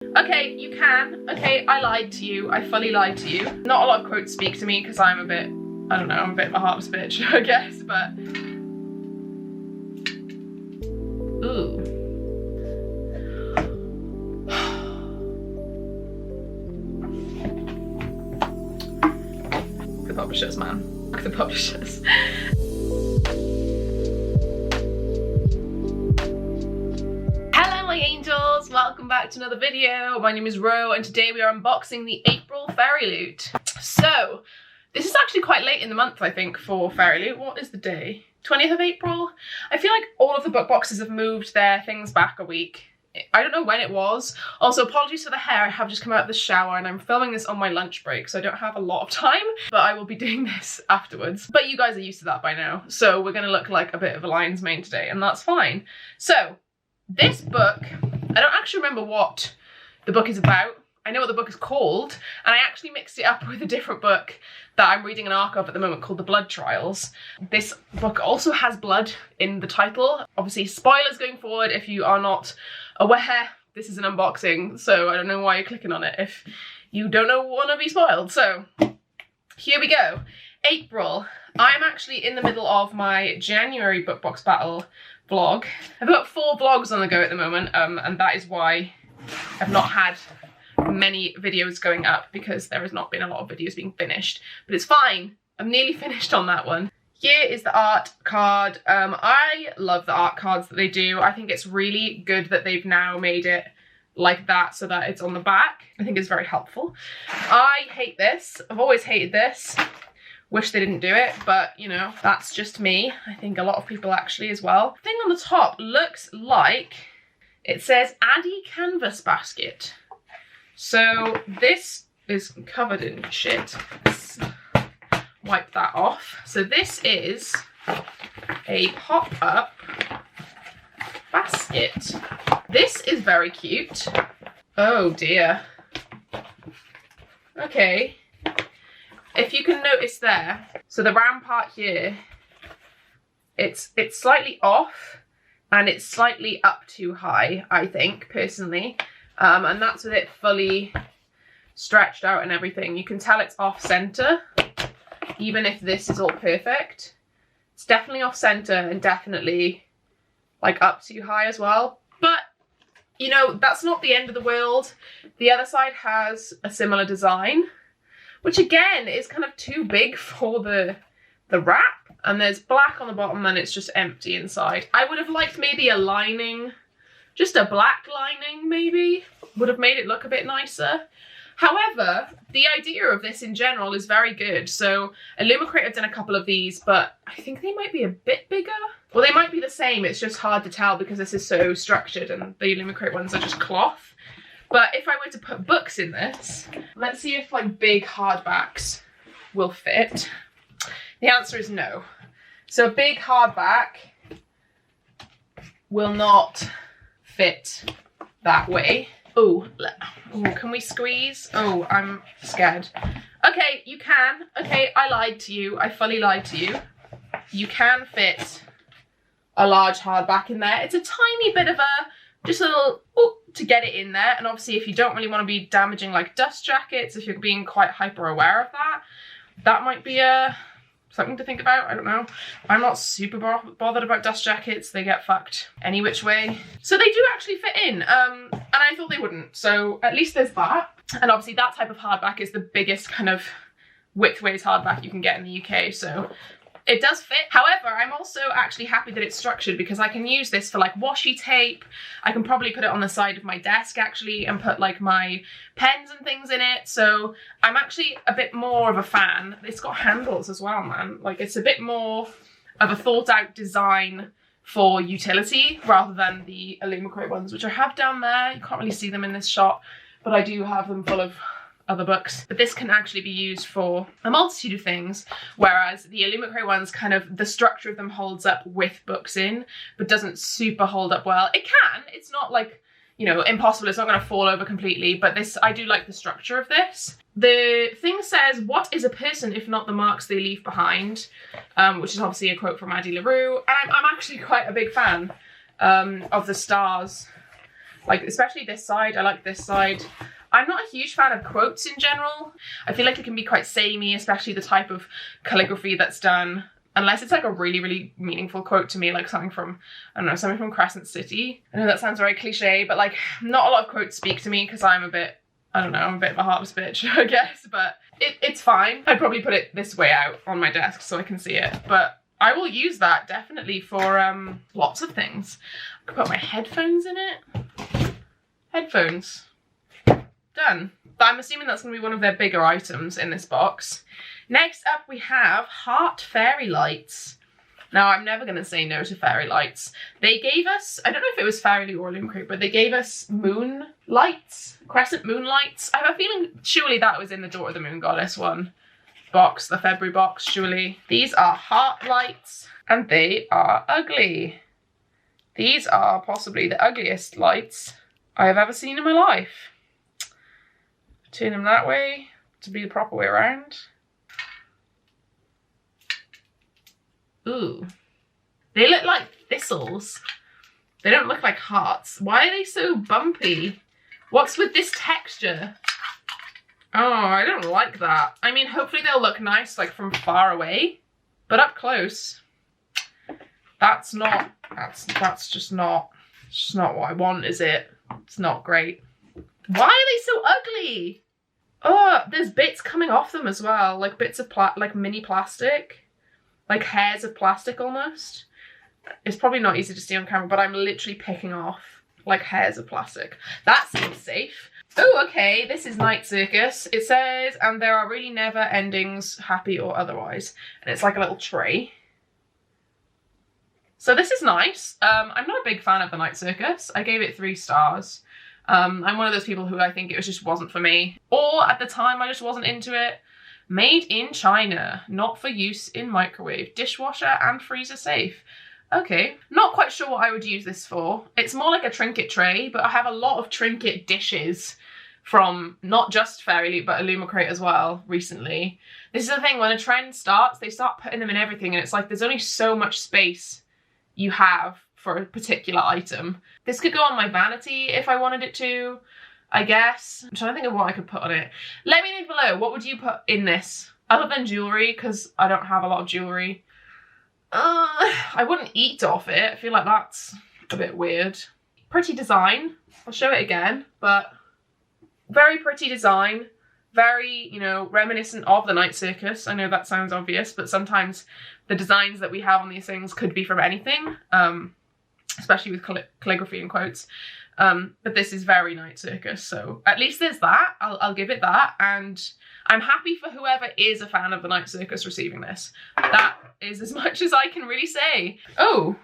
Okay, you can. Okay, I lied to you. I fully lied to you. Not a lot of quotes speak to me because I'm a bit, I don't know, I'm a bit of a harp's bitch, I guess, but... Ooh. The publishers, man. The publishers. Hello my angels, welcome back to another video. My name is Ro and today we are unboxing the April Fairyloot. So, this is actually quite late in the month I think for Fairyloot. What is the day? 20th of April? I feel like all of the book boxes have moved their things back a week. I don't know when it was. Also, apologies for the hair, I have just come out of the shower and I'm filming this on my lunch break, so I don't have a lot of time, but I will be doing this afterwards. But you guys are used to that by now, so we're gonna look like a bit of a lion's mane today, and that's fine. So, this book, I don't actually remember what the book is about. I know what the book is called, and I actually mixed it up with a different book that I'm reading an arc of at the moment called The Blood Trials. This book also has blood in the title. Obviously, spoilers going forward if you are not aware. This is an unboxing, so I don't know why you're clicking on it if you don't want to be spoiled. So, here we go. April. I'm actually in the middle of my January book box battle vlog. I've got 4 vlogs on the go at the moment, and that is why I've not had many videos going up, because there has not been a lot of videos being finished, but it's fine. I'm nearly finished on that one. Here is the art card. I love the art cards that they do. I think it's really good that they've now made it like that so that it's on the back. I think it's very helpful. I hate this. I've always hated this. Wish they didn't do it, but you know, that's just me. I think a lot of people actually as well. The thing on the top looks like it says Addy Canvas Basket. So this is covered in shit. Let's wipe that off. So this is a pop-up basket. This is very cute. Oh dear. Okay. If you can notice there, so the round part here, it's slightly off and it's slightly up too high, I think, personally. And that's with it fully stretched out and everything. You can tell it's off center, even if this is all perfect. It's definitely off center and definitely like up too high as well. But, you know, that's not the end of the world. The other side has a similar design, which again is kind of too big for the wrap. And there's black on the bottom and it's just empty inside. I would have liked maybe a lining, just a black lining maybe, would have made it look a bit nicer. However, the idea of this in general is very good. So Illumicrate have done a couple of these, but I think they might be a bit bigger. Well, they might be the same, it's just hard to tell because this is so structured and the Illumicrate ones are just cloth. But if I were to put books in this, let's see if like big hardbacks will fit. The answer is no. So a big hardback will not fit that way. Oh, can we squeeze? Oh, I'm scared. Okay, you can. Okay, I lied to you. I fully lied to you. You can fit a large hardback in there. It's a tiny bit of just a little to get it in there. And obviously if you don't really want to be damaging like dust jackets, if you're being quite hyper aware of that, that might be something to think about. I don't know. I'm not super bothered about dust jackets. They get fucked any which way. So they do actually fit in, and I thought they wouldn't. So at least there's that. And obviously that type of hardback is the biggest kind of widthways hardback you can get in the UK. So it does fit. However, I'm also actually happy that it's structured because I can use this for like washi tape. I can probably put it on the side of my desk actually and put like my pens and things in it. So I'm actually a bit more of a fan. It's got handles as well, man. Like it's a bit more of a thought out design for utility rather than the Illumicrate ones, which I have down there. You can't really see them in this shot, but I do have them full of other books. But this can actually be used for a multitude of things, whereas the Illumicrate ones, kind of the structure of them holds up with books in, but doesn't super hold up well. It can, it's not like, you know, impossible, it's not going to fall over completely, but this, I do like the structure of this. The thing says, what is a person if not the marks they leave behind? Which is obviously a quote from Addie LaRue, and I'm actually quite a big fan of the stars Like, especially this side. I like this side. I'm not a huge fan of quotes in general. I feel like it can be quite samey, especially the type of calligraphy that's done. Unless it's like a really, really meaningful quote to me, like something from, I don't know, something from Crescent City. I know that sounds very cliche, but like not a lot of quotes speak to me because I'm a bit, I don't know, I'm a bit of a heartless bitch, I guess, but it's fine. I'd probably put it this way out on my desk so I can see it, but I will use that definitely for lots of things. I could put my headphones in it. Headphones. Done. But I'm assuming that's going to be one of their bigger items in this box. Next up we have Heart Fairy Lights. Now I'm never going to say no to fairy lights. They gave us, I don't know if it was Fairyloot or Illumicrate, but they gave us moon lights, crescent moon lights. I have a feeling surely that was in the Daughter of the Moon Goddess one box, the February box, surely. These are heart lights and they are ugly. These are possibly the ugliest lights I have ever seen in my life. Turn them that way to be the proper way around. Ooh. They look like thistles. They don't look like hearts. Why are they so bumpy? What's with this texture? Oh, I don't like that. I mean, hopefully they'll look nice like from far away, but up close, that's just not what I want, is it? It's not great. Why are they so ugly? Oh, there's bits coming off them as well, like bits of like mini plastic, like hairs of plastic almost. It's probably not easy to see on camera, but I'm literally picking off like hairs of plastic. That seems safe. Oh, okay, this is Night Circus. It says, and there are really never endings, happy or otherwise. And it's like a little tray. So this is nice. I'm not a big fan of the Night Circus. I gave it 3 stars. I'm one of those people who I think it just wasn't for me. Or at the time, I just wasn't into it. Made in China, not for use in microwave, dishwasher and freezer safe. Okay, not quite sure what I would use this for. It's more like a Trinket tray, but I have a lot of Trinket dishes from not just Fairyloot, but Illumicrate as well recently. This is the thing, when a trend starts, they start putting them in everything, and it's like there's only so much space you have for a particular item. This could go on my vanity if I wanted it to, I guess. I'm trying to think of what I could put on it. Let me know below, what would you put in this? Other than jewellery, because I don't have a lot of jewellery. I wouldn't eat off it. I feel like that's a bit weird. Pretty design. I'll show it again, but very pretty design. Very, you know, reminiscent of the Night Circus. I know that sounds obvious, but sometimes the designs that we have on these things could be from anything, especially with calligraphy and quotes. But this is very Night Circus, so at least there's that. I'll give it that, and I'm happy for whoever is a fan of the Night Circus receiving this. That is as much as I can really say. Oh,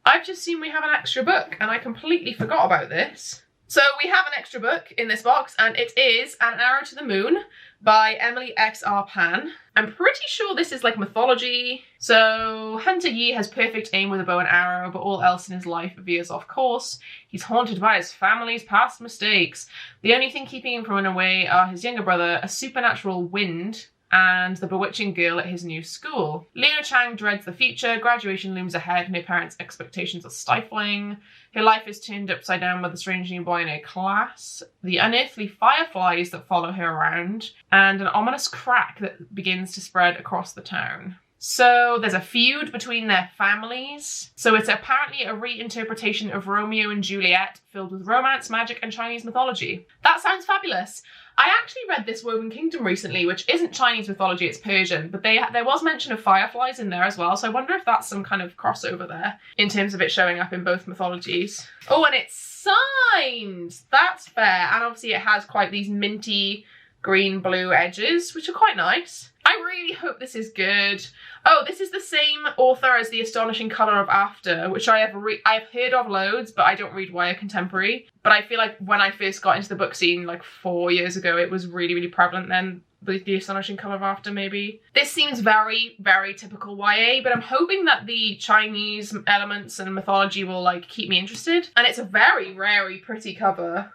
I've just seen we have an extra book, and I completely forgot about this. So we have an extra book in this box, and it is An Arrow to the Moon by Emily X.R. Pan. I'm pretty sure this is like mythology. So Hunter Yi has perfect aim with a bow and arrow, but all else in his life veers off course. He's haunted by his family's past mistakes. The only thing keeping him from running away are his younger brother, a supernatural wind, and the bewitching girl at his new school. Lena Chang dreads the future, graduation looms ahead, and her parents' expectations are stifling. Her life is turned upside down by the strange new boy in her class, the unearthly fireflies that follow her around, and an ominous crack that begins to spread across the town. So there's a feud between their families. So it's apparently a reinterpretation of Romeo and Juliet filled with romance, magic, and Chinese mythology. That sounds fabulous. I actually read this Woven Kingdom recently, which isn't Chinese mythology, it's Persian, but there was mention of fireflies in there as well, so I wonder if that's some kind of crossover there in terms of it showing up in both mythologies. Oh, and it's signed! That's fair, and obviously it has quite these minty green-blue edges, which are quite nice. I really hope this is good. Oh, this is the same author as The Astonishing Colour of After, which I've heard of loads, but I don't read YA contemporary. But I feel like when I first got into the book scene, like 4 years ago, it was really, really prevalent then, The Astonishing Colour of After, maybe. This seems very, very typical YA, but I'm hoping that the Chinese elements and mythology will, like, keep me interested. And it's a very, very pretty cover.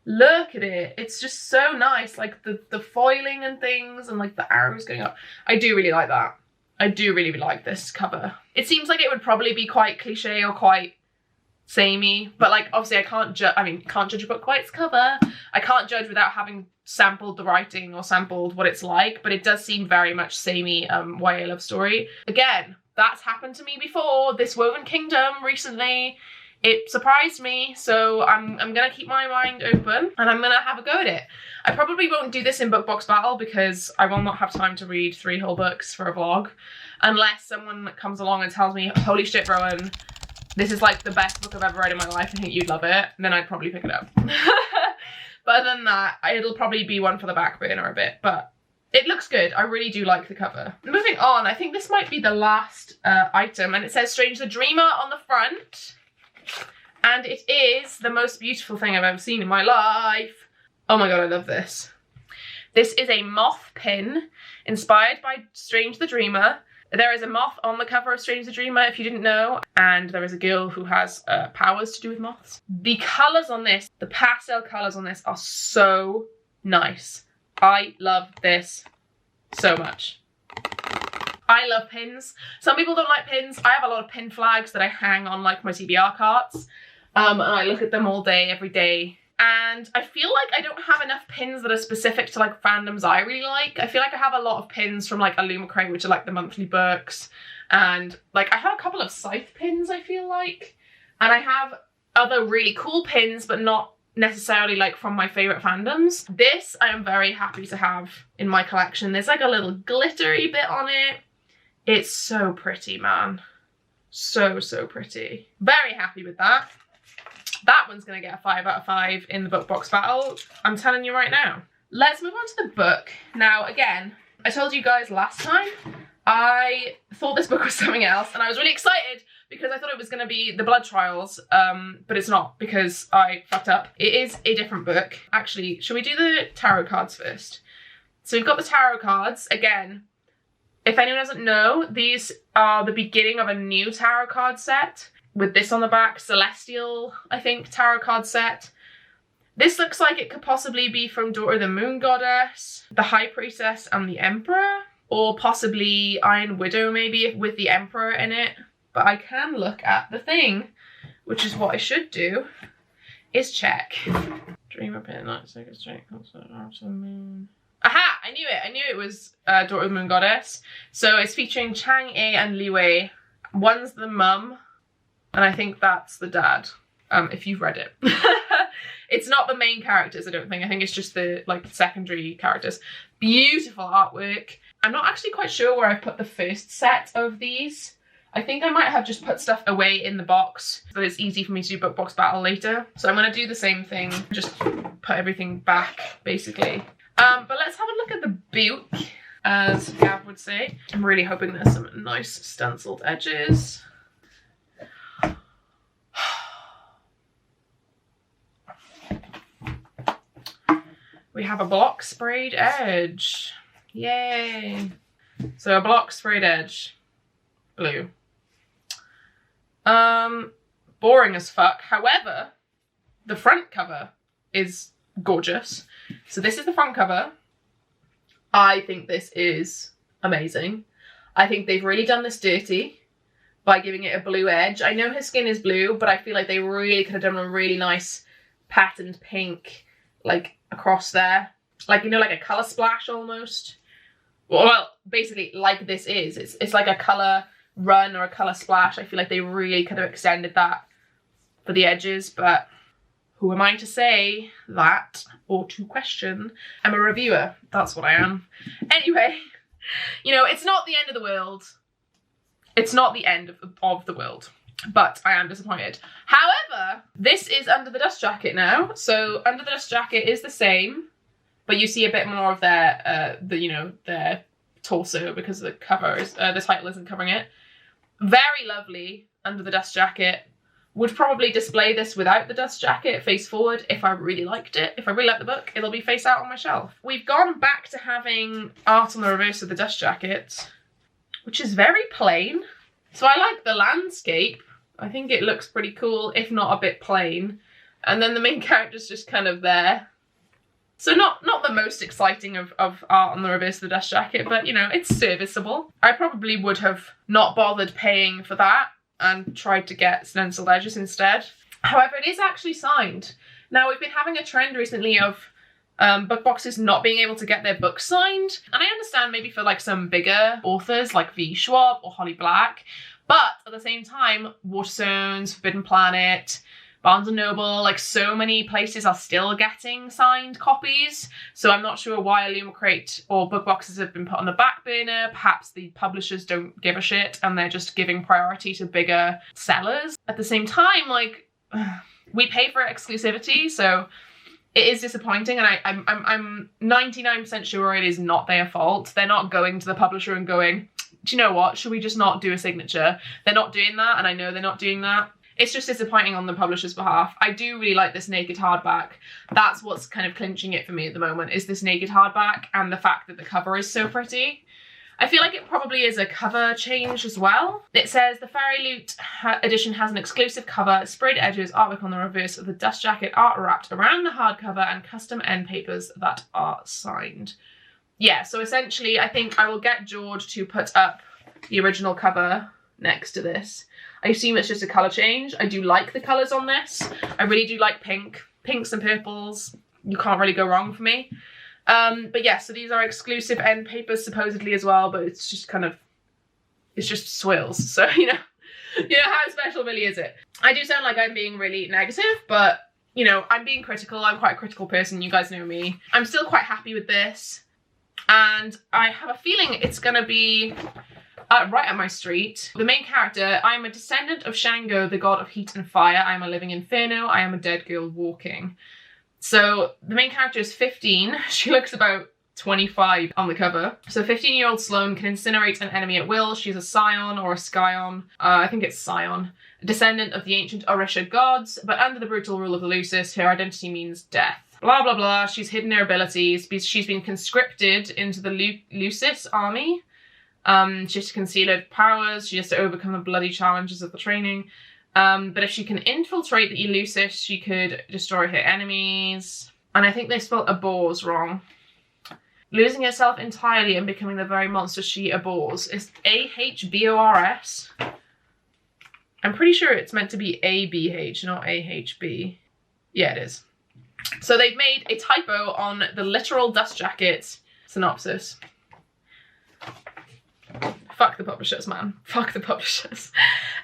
Look at it. It's just so nice. Like the foiling and things and like the arrows going up. I do really like that. I do really like this cover. It seems like it would probably be quite cliche or quite samey, but like obviously I can't judge a book by its cover. I can't judge without having sampled the writing or sampled what it's like, but it does seem very much samey YA love story. Again, that's happened to me before. This Woven Kingdom recently, it surprised me, so I'm gonna keep my mind open and I'm gonna have a go at it. I probably won't do this in Book Box Battle because I will not have time to read 3 whole books for a vlog, unless someone comes along and tells me, holy shit, Rowan, this is like the best book I've ever read in my life, I think you'd love it, and then I'd probably pick it up. But other than that, it'll probably be one for the back burner a bit, but it looks good. I really do like the cover. Moving on, I think this might be the last item, and it says Strange the Dreamer on the front. And it is the most beautiful thing I've ever seen in my life. Oh my god, I love this. This is a moth pin inspired by Strange the Dreamer. There is a moth on the cover of Strange the Dreamer, if you didn't know, and there is a girl who has powers to do with moths. The colours on this, the pastel colours on this are so nice. I love this so much. I love pins. Some people don't like pins. I have a lot of pin flags that I hang on like my TBR carts, and I look at them all day, every day. And I feel like I don't have enough pins that are specific to like fandoms I really like. I feel like I have a lot of pins from like Illumicrate, which are like the monthly books. And like I have a couple of Scythe pins, I feel like. And I have other really cool pins, but not necessarily like from my favourite fandoms. This I am very happy to have in my collection. There's like a little glittery bit on it. It's so pretty, man. So, so pretty. Very happy with that. That one's going to get a 5 out of 5 in the Book Box Battle. I'm telling you right now. Let's move on to the book. Now, again, I told you guys last time I thought this book was something else, and I was really excited because I thought it was going to be The Blood Trials, but it's not because I fucked up. It is a different book. Actually, should we do the tarot cards first? So we've got the tarot cards. Again, if anyone doesn't know, these are the beginning of a new tarot card set. With this on the back, Celestial, I think, tarot card set. This looks like it could possibly be from Daughter of the Moon Goddess, the High Priestess and the Emperor, or possibly Iron Widow maybe with the Emperor in it. But I can look at the thing, which is what I should do, is check. Dreamer Pin, Light Sacred Strength, Constant Arms of the Moon. Aha! I knew it! I knew it was Daughter of the Moon Goddess. So it's featuring Chang'e and Li Wei. One's the mum, and I think that's the dad, if you've read it. It's not the main characters, I don't think. I think it's just the like secondary characters. Beautiful artwork. I'm not actually quite sure where I put the first set of these. I think I might have just put stuff away in the box so that it's easy for me to do Book Box Battle later. So I'm going to do the same thing, just put everything back, basically. But let's have a look at the book, as Gav would say. I'm really hoping there's some nice stenciled edges. We have a block sprayed edge. Yay. So a block sprayed edge. Blue. Boring as fuck. However, the front cover is gorgeous. So this is the front cover. I think this is amazing. I think they've really done this dirty by giving it a blue edge. I know her skin is blue, but I feel like they really could have done a really nice patterned pink, like across there. Like, you know, like a colour splash almost. Well, basically like this is. It's like a colour run or a colour splash. I feel like they really could have extended that for the edges, but who am I to say that or to question? I'm a reviewer. That's what I am. Anyway, you know, it's not the end of the world. It's not the end of the world, but I am disappointed. However, this is Under the Dust Jacket now. So Under the Dust Jacket is the same, but you see a bit more of their, their torso because the cover is, the title isn't covering it. Very lovely Under the Dust Jacket. Would probably display this without the dust jacket face forward if I really liked it. If I really like the book, it'll be face out on my shelf. We've gone back to having art on the reverse of the dust jacket, which is very plain. So I like the landscape. I think it looks pretty cool, if not a bit plain. And then the main character's just kind of there. So not the most exciting of art on the reverse of the dust jacket, but you know, it's serviceable. I probably would have not bothered paying for that and tried to get stenciled edges instead. However, it is actually signed. Now, we've been having a trend recently of book boxes not being able to get their books signed. And I understand maybe for like some bigger authors like V. Schwab or Holly Black, but at the same time, Waterstones, Forbidden Planet, Barnes & Noble, like so many places are still getting signed copies. So I'm not sure why Illumicrate or book boxes have been put on the back burner. Perhaps the publishers don't give a shit and they're just giving priority to bigger sellers. At the same time, like, we pay for exclusivity, so it is disappointing, and I'm 99% sure it is not their fault. They're not going to the publisher and going, do you know what, should we just not do a signature? They're not doing that, and I know they're not doing that. It's just disappointing on the publisher's behalf. I do really like this naked hardback. That's what's kind of clinching it for me at the moment, is this naked hardback and the fact that the cover is so pretty. I feel like it probably is a cover change as well. It says the Fairyloot edition has an exclusive cover, sprayed edges, artwork on the reverse of the dust jacket, art wrapped around the hardcover, and custom end papers that are signed. Yeah, so essentially I think I will get George to put up the original cover next to this. I assume it's just a colour change. I do like the colours on this. I really do like pink. Pinks and purples, you can't really go wrong for me. But yeah, so these are exclusive end papers supposedly as well, but it's just kind of, it's just swirls. So, you know how special really is it? I do sound like I'm being really negative, but you know, I'm being critical. I'm quite a critical person. You guys know me. I'm still quite happy with this. And I have a feeling it's gonna be right up my street. The main character, I am a descendant of Shango, the god of heat and fire. I am a living inferno. I am a dead girl walking. So the main character is 15. She looks about 25 on the cover. So 15-year-old Sloane can incinerate an enemy at will. She's a scion or a scion. I think it's scion. A descendant of the ancient Orisha gods, but under the brutal rule of the Lucis, her identity means death. Blah, blah, blah. She's hidden her abilities. She's been conscripted into the Lucis army. She has to conceal her powers. She has to overcome the bloody challenges of the training. But if she can infiltrate the Lucis, she could destroy her enemies. And I think they spelled abhors wrong. Losing herself entirely and becoming the very monster she abhors. It's A-H-B-O-R-S. I'm pretty sure it's meant to be A-B-H, not A-H-B. Yeah, it is. So they've made a typo on the literal dust jacket synopsis. Fuck the publishers, man. Fuck the publishers.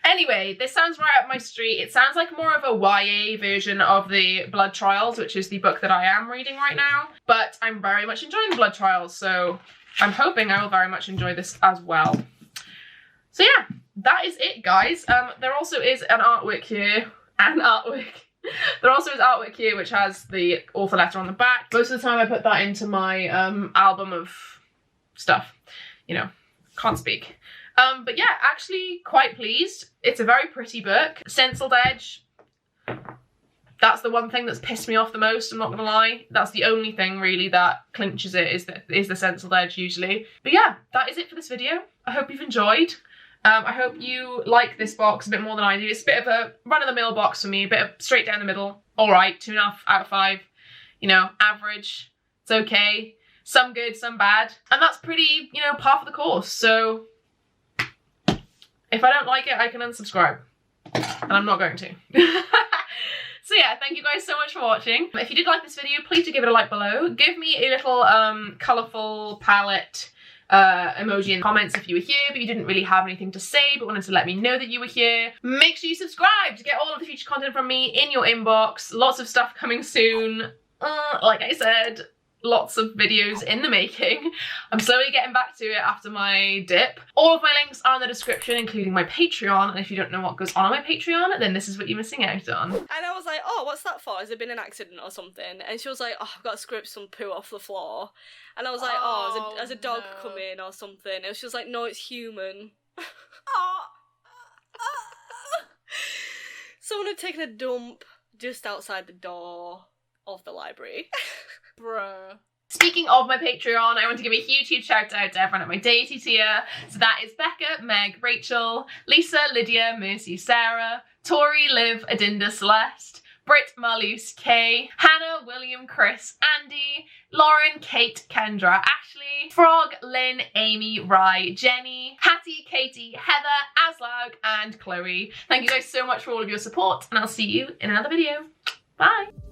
Anyway, this sounds right up my street. It sounds like more of a YA version of the Blood Trials, which is the book that I am reading right now. But I'm very much enjoying the Blood Trials, so I'm hoping I will very much enjoy this as well. So yeah, that is it, guys. There also is an artwork here. There also is artwork here which has the author letter on the back. Most of the time I put that into my album of stuff, you know. Can't speak. But yeah, actually quite pleased. It's a very pretty book. Stenciled edge. That's the one thing that's pissed me off the most, I'm not gonna lie. That's the only thing really that clinches it, is the stenciled edge usually. But yeah, that is it for this video. I hope you've enjoyed. I hope you like this box a bit more than I do. It's a bit of a run-of-the-mill box for me, a bit of straight down the middle. Alright, 2.5 out of 5. You know, average. It's okay. Some good, some bad. And that's pretty, you know, par for the course. So if I don't like it, I can unsubscribe. And I'm not going to. So yeah, thank you guys so much for watching. If you did like this video, please do give it a like below. Give me a little colourful palette emoji in the comments if you were here, but you didn't really have anything to say, but wanted to let me know that you were here. Make sure you subscribe to get all of the future content from me in your inbox. Lots of stuff coming soon. Like I said, lots of videos in the making. I'm slowly getting back to it after my dip. All of my links are in the description, including my Patreon, and if you don't know what goes on my Patreon, then this is what you're missing out on. And I was like, oh, what's that for? Has there been an accident or something? And she was like, oh, I've got to scrape some poo off the floor. And I was like, oh, has a dog come in or something? And she was like, no, it's human. Someone had taken a dump just outside the door of the library. Bruh. Speaking of my Patreon, I want to give a huge shout out to everyone at my deity tier. So that is Becca, Meg, Rachel, Lisa, Lydia, Mercy, Sarah, Tori, Liv, Adinda, Celeste, Britt, Marloose, Kay, Hannah, William, Adam, Chris, Andy, Lauren, Kate, Kendra, Ashley, Frog, Lynn, Amy, Rye, Jenny, Hattie, Katie, Heather, Aslaug, and Chloe. Thank you guys so much for all of your support, and I'll see you in another video. Bye!